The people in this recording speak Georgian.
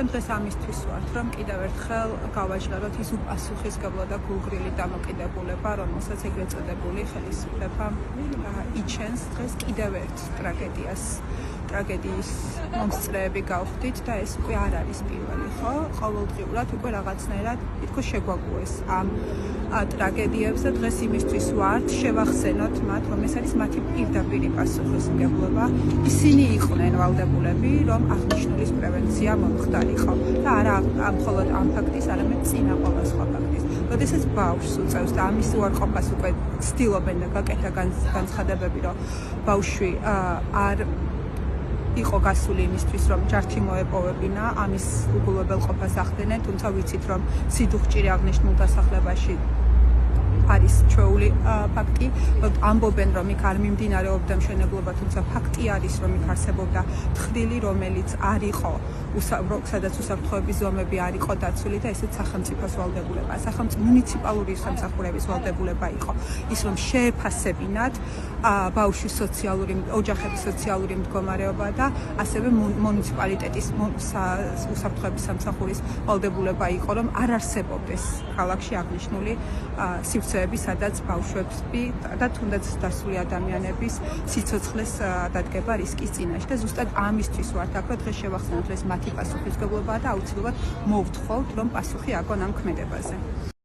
დღეს ამისთვის ვართ, რომ კიდევ ერთხელ გავაჟღეროთ ის უპასუხისმგებლო და გულგრილი დამოკიდებულება, რომელსაც ეგრეთ წოდებული ხელისუფლება იჩენს დღეს კიდევ ერთ ტრაგედიის მომსწრეები გავხდით და ეს უკვე არ არის პირველი, ხო? ყოველდღიურად უკვე რაღაცნაირად თითქოს შეგვაგუეს ამ ტრაგედიებს და დღეს იმისთვის ვართ, შევახსენოთ მათ, რომ ეს არის მათი პირდაპირი პასუხისმგებლობა. ისინი იყვნენ ვალდებულები, რომ აღნიშნულის პრევენცია მომხდარიყო და არა მხოლოდ ამ ფაქტის, არამედ წინა ყველა სხვა ფაქტის. როდესაც ბავშვს უწევს და ამის უარყოფას უკვე ცდილობენ და გაკეთა განცხადებები, რომ ბავშვი არ იყო გასული იმისთვის, რომ ჯართი მოეპოვებინა, ამის უგულებელყოფას ახდენენ, თუმცა ვიცით, რომ სიდუხჭირი აღნიშნულ დასახლებაში არის ჩვეული ფაქტი, ამბობენ, რომ იქ არ მიმდინარეობდა მშენებლობა, თუმცა ფაქტი არის, რომ იქ არსებობდა თხრილი, რომელიც არ იყო, სადაც უსაფრთხოების ზომები არ იყო დაცული და ესეც სახელმწიფოს ვალდებულება, მუნიციპალური სამსახურების ვალდებულება იყო, ის რომ შეეფასებინათ ბავშვის ოჯახების სოციალური მდგომარეობა და ასევე მუნიციპალიტეტის უსაფრთხოების სამსახურის ვალდებულება იყო, რომ არ არსებობდეს ქალაქში აღნიშნული სივრცეები, სადაც ბავშვები და თუნდაც დასული ადამიანების სიცოცხლეს დადგება რისკის წინაშე და ზუსტად ამისთვის ვართ აქ, რომ დღეს შევახსენოთ, რომ ეს მათი პასუხისმგებლობაა და აუცილებლად მოვთხოვთ, რომ პასუხი აგონ ამ ქმედებაზე.